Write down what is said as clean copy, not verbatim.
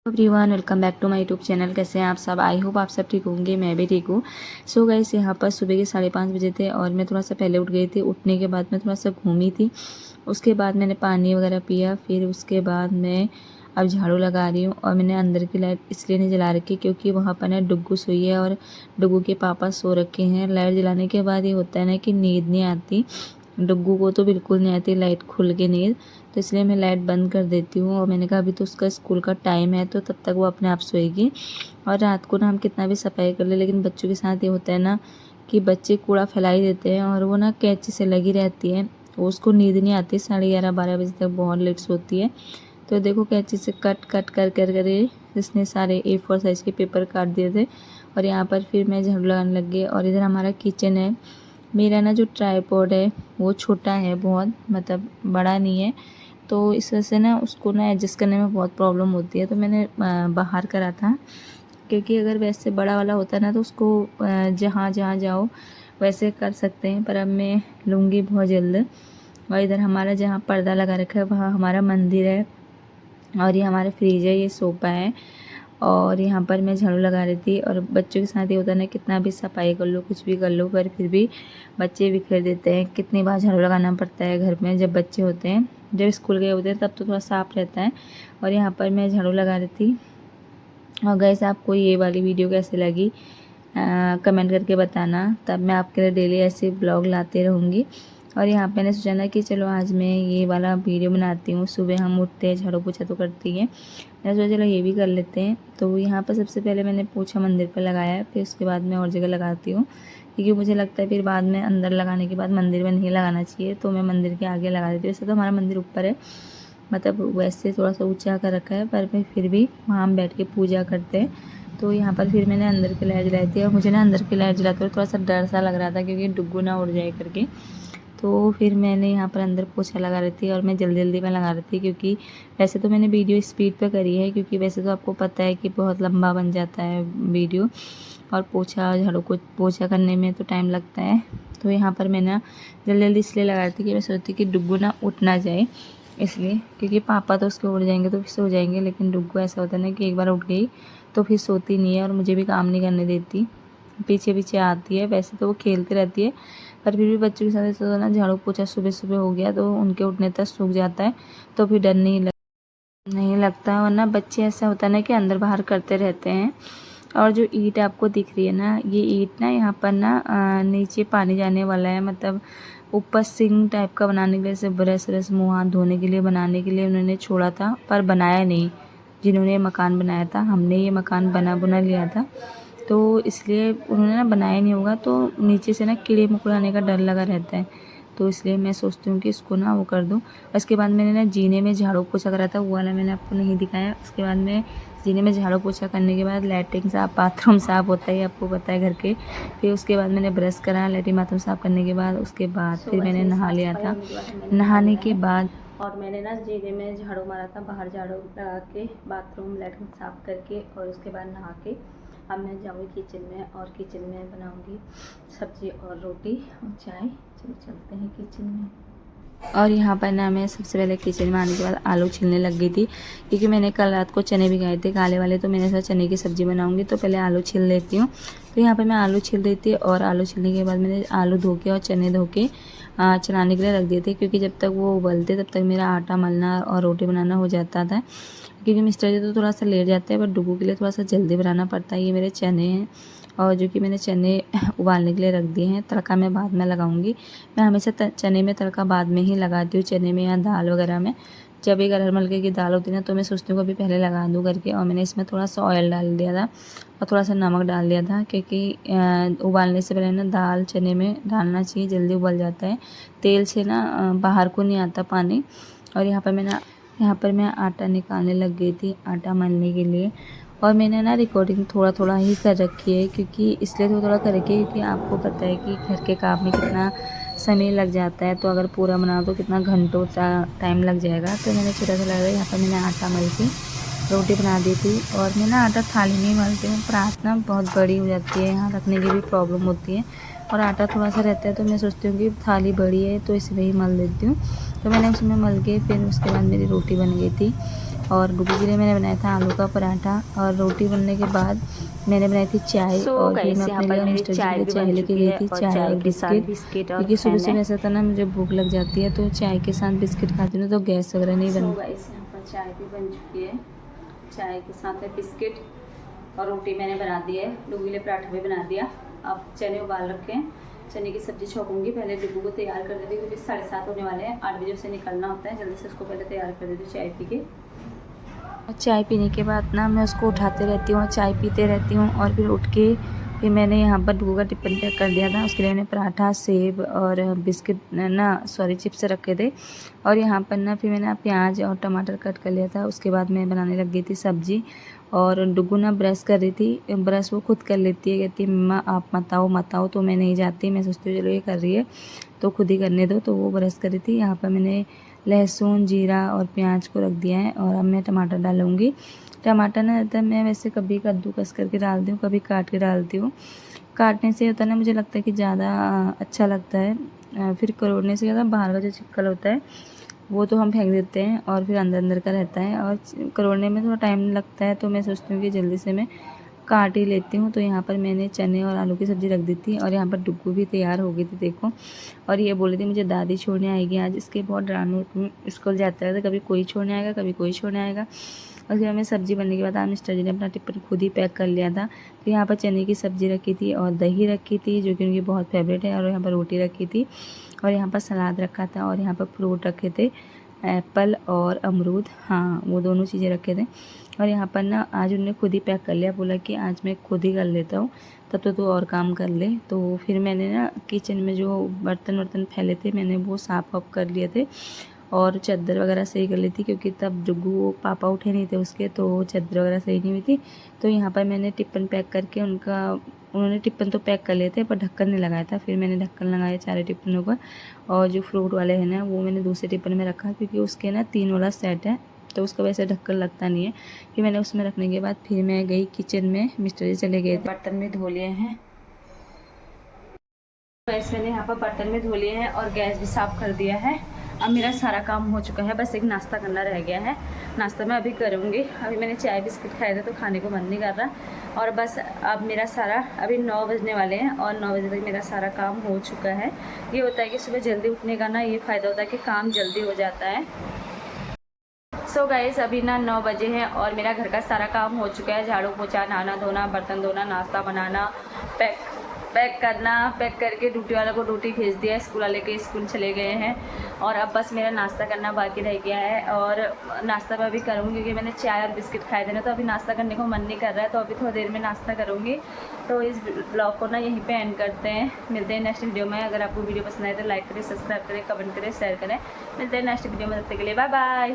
Everyone, welcome back to my YouTube channel. कैसे हैं आप सब? आई होप आप सब ठीक होंगे। मैं भी ठीक हूँ। सो गाइस, यहाँ पर सुबह के 5:30 बजे थे और मैं थोड़ा सा पहले उठ गई थी। उठने के बाद मैं थोड़ा सा घूमी थी। उसके बाद मैंने पानी वगैरह पिया। फिर उसके बाद मैं अब झाड़ू लगा रही हूँ और मैंने अंदर की लाइट इसलिए नहीं जला रखी क्योंकि वहाँ पर ना डुग्गू सोई है और डुग्गू के पापा सो रखे हैं। लाइट जलाने के बाद ये होता है ना कि नींद नहीं आती। डुग्गू को तो बिल्कुल नहीं आती लाइट खुल के नींद, तो इसलिए मैं लाइट बंद कर देती हूँ। और मैंने कहा अभी तो उसका स्कूल का टाइम है तो तब तक वो अपने आप सोएगी। और रात को ना हम कितना भी सफाई कर ले, लेकिन बच्चों के साथ ये होता है ना कि बच्चे कूड़ा फैला ही देते हैं और वो ना कैंची से लगी रहती है। उसको नींद नहीं आती, 11:30-12 बजे तक बहुत लेट सोती है। तो देखो कैंची से कट कट कर कर कर इसने सारे A4 साइज़ के पेपर काट दिए थे। और यहाँ पर फिर मैं झाड़ू लगाने लग गई। और इधर हमारा किचन है। मेरा ना जो ट्राईपॉड है वो छोटा है बहुत, मतलब बड़ा नहीं है, तो इस वजह से ना उसको ना एडजस्ट करने में बहुत प्रॉब्लम होती है। तो मैंने बाहर करा था, क्योंकि अगर वैसे बड़ा वाला होता ना तो उसको जहाँ जहाँ जाओ वैसे कर सकते हैं, पर अब मैं लूँगी बहुत जल्द। और इधर हमारा जहाँ पर्दा लगा रखा है वहाँ हमारा मंदिर है और ये हमारा फ्रिज है, ये सोफ़ा है। और यहाँ पर मैं झाड़ू लगा रही थी। और बच्चों के साथ ये होता है ना, कितना भी सफाई कर लो कुछ भी कर लो पर फिर भी बच्चे बिखेर देते हैं। कितनी बार झाड़ू लगाना पड़ता है घर में जब बच्चे होते हैं। जब स्कूल गए होते हैं तब तो थोड़ा साफ रहता है। और यहाँ पर मैं झाड़ू लगा रही थी। और गाइस, आपको ये वाली वीडियो कैसी लगी कमेंट करके बताना, तब मैं आपके लिए डेली ऐसे ब्लॉग लाते रहूँगी। और यहाँ पे मैंने सोचा ना कि चलो आज मैं ये वाला वीडियो बनाती हूँ। सुबह हम उठते हैं, झाड़ू पोछा तो करती है, मैं सोचा चलो ये भी कर लेते हैं। तो यहाँ पर सबसे पहले मैंने पोछा मंदिर पर लगाया है, फिर उसके बाद मैं और जगह लगाती हूँ, क्योंकि मुझे लगता है फिर बाद में अंदर लगाने के बाद मंदिर में नहीं लगाना चाहिए, तो मैं मंदिर के आगे लगा देती हूँ। वैसे तो हमारा मंदिर ऊपर है, मतलब वैसे थोड़ा सा ऊंचा कर रखा है, पर फिर भी वहाँ हम बैठ के पूजा करते हैं। तो यहाँ पर फिर मैंने अंदर की लाइट जलाई थी। और मुझे ना अंदर की लाइट जलाते हुए थोड़ा सा डर सा लग रहा था, क्योंकि डुग्गू ना उड़ जाए करके। तो फिर मैंने यहाँ पर अंदर पोछा लगा रही थी और मैं जल्दी जल्दी में लगा रही थी, क्योंकि वैसे तो मैंने वीडियो स्पीड पे करी है, क्योंकि वैसे तो आपको पता है कि बहुत लंबा बन जाता है वीडियो, और पोछा झाड़ू को पोछा करने में तो टाइम लगता है। तो यहाँ पर मैं ना जल्दी जल्दी इसलिए लगा रही थी कि मैं सोचती कि डुग्गू ना उठ ना जाए, इसलिए, क्योंकि पापा तो उसके उड़ जाएंगे तो फिर सो जाएंगे, लेकिन डुग्गू ऐसा होता है ना कि एक बार उठ गई तो फिर सोती नहीं है और मुझे भी काम नहीं करने देती, पीछे पीछे आती है। वैसे तो वो खेलती रहती है, पर फिर भी बच्चों के साथ ऐसा होता है ना, झाड़ू पोछा सुबह सुबह हो गया तो उनके उठने तक सूख जाता है, तो फिर डर नहीं लगता। वरना बच्चे ऐसा होता है ना कि अंदर बाहर करते रहते हैं। और जो ईंट आपको दिख रही है ना, ये ईंट ना यहाँ पर ना नीचे पानी जाने वाला है, मतलब ऊपर सिंक टाइप का बनाने के लिए, जैसे ब्रश व्रश मुँह हाथ धोने के लिए बनाने के लिए उन्होंने छोड़ा था, पर बनाया नहीं। जिन्होंने मकान बनाया था, हमने ये मकान बना बुना लिया था, तो इसलिए उन्होंने ना बनाया नहीं होगा, तो नीचे से ना कीड़े मकोड़े आने का डर लगा रहता है। तो इसलिए मैं सोचती हूँ कि इसको ना वो कर दूँ। उसके बाद मैंने ना जीने में झाड़ू पोछा करा था, वो वाला मैंने आपको नहीं दिखाया। उसके बाद में जीने में झाड़ू पोछा करने के बाद लैट्रिन साफ, बाथरूम साफ़ होता है, आपको पता है घर के। फिर उसके बाद मैंने ब्रश करा, लैट्रिन बाथरूम साफ़ करने के बाद उसके बाद फिर मैंने नहा लिया था। नहाने के बाद और मैंने ना जीने में झाड़ू मारा था, बाहर झाड़ू लगा के बाथरूम लैट्रिन साफ़ करके, और उसके बाद नहा के अब मैं जाऊँगी किचन में और किचन में बनाऊँगी सब्ज़ी और रोटी और चाय। चलो चलते हैं किचन में। और यहाँ पर ना मैं सबसे पहले किचन में आने के बाद आलू छीलने लग गई थी, क्योंकि मैंने कल रात को चने भिगाए थे काले वाले, तो मैंने सोचा चने की सब्ज़ी बनाऊंगी तो पहले आलू छील लेती हूँ। तो यहाँ पर मैं आलू छील रही थी, और आलू छीलने के बाद मैंने आलू धो के और चने धो के चलाने के लिए रख दिए थे, क्योंकि जब तक वो उबलते तब तक मेरा आटा मलना और रोटी बनाना हो जाता था। क्योंकि मिस्टर जी तो थोड़ा सा लेट जाते हैं, बट डुगू के लिए थोड़ा सा जल्दी बनाना पड़ता है। ये मेरे चने हैं, और जो कि मैंने चने उबालने के लिए रख दिए हैं। तड़का मैं बाद में लगाऊंगी। मैं हमेशा चने में तड़का बाद में ही लगाती हूँ, चने में या दाल वगैरह में। जब एक अरहर मलके की दाल होती है ना, तो मैं सोचती हूँ कभी पहले लगा दूँ करके। और मैंने इसमें थोड़ा सा ऑयल डाल दिया था और थोड़ा सा नमक डाल दिया था, क्योंकि उबालने से पहले ना दाल चने में डालना चाहिए, जल्दी उबल जाता है। तेल से ना बाहर को नहीं आता पानी। और यहाँ पर मैं आटा निकालने लग गई थी, आटा मलने के लिए। और मैंने ना रिकॉर्डिंग थोड़ा थोड़ा ही कर रखी है, क्योंकि इसलिए थोड़ा कर रखी है क्योंकि आपको पता है कि घर के काम में कितना समय लग जाता है, तो अगर पूरा बनाओ तो कितना घंटों टाइम लग जाएगा। तो मैंने छोटा सा लग रहा है, यहाँ पर मैंने आटा मल के रोटी बना दी थी। और मैं ना आटा थाली में ही मलती हूँ, परात ना बहुत बड़ी हो जाती है, यहाँ रखने की भी प्रॉब्लम होती है, और आटा थोड़ा सा रहता है, तो मैं सोचती हूँ कि थाली बड़ी है तो इसमें ही मल देती हूँ। तो मैंने उसमें मल के फिर उसके बाद मेरी रोटी बन गई थी। और डुगू के लिए मैंने बनाया था आलू का पराठा, और रोटी बनने के बाद मैंने बनाई थी चाय। और फिर मैं अपने लिए और मिस्टर जी के लिए चाय लेके गई थी, चाय और बिस्किट, क्योंकि सुबह सुबह ऐसा था ना मुझे भूख लग जाती है, तो चाय के साथ बिस्किट खाती हूँ तो गैस वगैरह नहीं बनती। गाइस यहाँ पर चाय भी बन चुकी है, चाय के साथ है बिस्किट, और रोटी मैंने बना दी है। डुगू के लिए पराठा भी बना दिया। अब चने उबाल रखे हैं, चने की सब्जी छोकूंगी। पहले डुगू को तैयार कर देती हूँ क्योंकि 7:30 होने वाले हैं, 8 बजे से निकलना होता है, जल्दी से उसको पहले तैयार कर देती हूँ चाय पी के। चाय पीने के बाद ना मैं उसको उठाते रहती हूँ, चाय पीते रहती हूँ, और फिर उठ के फिर मैंने यहाँ पर डुगू का टिफ़िन पैक कर दिया था। उसके लिए मैंने पराठा, सेब और बिस्किट चिप्स रखे थे। और यहाँ पर ना फिर मैंने प्याज और टमाटर कट कर लिया था। उसके बाद मैं बनाने लग गई थी सब्जी, और डुगू ना ब्रश कर रही थी। ब्रश वो खुद कर लेती है, कहती है मम्मा आप मत आओ, तो मैं नहीं जाती। मैं सोचती हूँ चलो ये कर रही है तो खुद ही करने दो, तो वो ब्रश कर रही थी। यहाँ पर मैंने लहसुन, जीरा और प्याज को रख दिया है, और अब मैं टमाटर डालूँगी। टमाटर ना ज़्यादातर मैं वैसे कभी कद्दूकस करके डालती हूँ, कभी काट के डालती हूँ। काटने से होता है ना, मुझे लगता है कि ज़्यादा अच्छा लगता है। फिर करोड़ने से ज़्यादा बाहर का जो छिक्कल होता है वो तो हम फेंक देते हैं, और फिर अंदर अंदर का रहता है, और करोड़ने में थोड़ा टाइम लगता है, तो मैं सोचती हूँ कि जल्दी से मैं काट ही लेती हूँ। तो यहाँ पर मैंने चने और आलू की सब्ज़ी रख दी थी, और यहाँ पर डुगू भी तैयार हो गई थी देखो। और ये बोली थी मुझे दादी छोड़ने आएगी आज, इसके बहुत ड्रामे स्कूल जाता है, तो कभी कोई छोड़ने आएगा, कभी कोई छोड़ने आएगा। और फिर हमें सब्ज़ी बनने के बाद आज मिस्टर जी ने अपना टिफ़िन खुद ही पैक कर लिया था। तो यहाँ पर चने की सब्ज़ी रखी थी और दही रखी थी जो कि उनकी बहुत फेवरेट है, और यहाँ पर रोटी रखी थी, और यहाँ पर सलाद रखा था, और यहाँ पर फ्रूट रखे थे, एप्पल और अमरूद, हाँ वो दोनों चीज़ें रखे थे। और यहाँ पर ना आज उन्होंने खुद ही पैक कर लिया, बोला कि आज मैं खुद ही कर लेता हूँ, तब तो तू और काम कर ले। तो फिर मैंने ना किचन में जो बर्तन फैले थे मैंने वो साफ़ वाफ कर लिए थे, और चादर वगैरह सही कर ली थी, क्योंकि तब डुगू पापा उठे नहीं थे उसके, तो चादर वगैरह सही नहीं हुई थी। तो यहाँ पर मैंने टिफ़िन पैक करके उन्होंने टिफ़िन तो पैक कर लिए थे पर ढक्कन नहीं लगाया था। फिर मैंने ढक्कन लगाया सारे टिफ़िनों पर, और जो फ्रूट वाले हैं ना वो मैंने दूसरे टिफ़िन में रखा, क्योंकि उसके ना 3 वाला सेट है, तो उसका वैसे ढक्कन लगता नहीं है। फिर मैंने उसमें रखने के बाद फिर मैं गई किचन में, मिस्टर जी चले गए थे, बर्तन भी धो लिए हैं। गैस मैंने यहाँ पर बर्तन में धो लिए हैं और गैस भी साफ़ कर दिया है। अब मेरा सारा काम हो चुका है, बस एक नाश्ता करना रह गया है। नाश्ता मैं अभी करूँगी। अभी मैंने चाय बिस्किट खाए थे तो खाने को मन नहीं कर रहा, और बस अब मेरा सारा अभी 9 बजने वाले हैं, और 9 बजे तक मेरा सारा काम हो चुका है। ये होता है कि सुबह जल्दी उठने का ना ये फ़ायदा होता है कि काम जल्दी हो जाता है। सो गाइस अभी ना 9 बजे हैं और मेरा घर का सारा काम हो चुका है। झाड़ू पोछा, नहाना धोना, बर्तन धोना, नाश्ता बनाना, पैक करना, पैक करके ड्यूटी वालों को ड्यूटी भेज दिया, स्कूल वाले के स्कूल चले गए हैं, और अब बस मेरा नाश्ता करना बाकी रह गया है। और नाश्ता मैं अभी करूँगी क्योंकि मैंने चाय और बिस्किट खाए थे ना, तो अभी नाश्ता करने को मन नहीं कर रहा है, तो अभी थोड़ी देर में नाश्ता करूँगी। तो इस ब्लॉग को ना यहीं पे एंड करते हैं, मिलते हैं नेक्स्ट वीडियो में। अगर आपको वीडियो पसंद आए तो लाइक करें, सब्सक्राइब करें, कमेंट करें, शेयर करें। मिलते हैं नेक्स्ट वीडियो में, तब तक के लिए बाय बाय।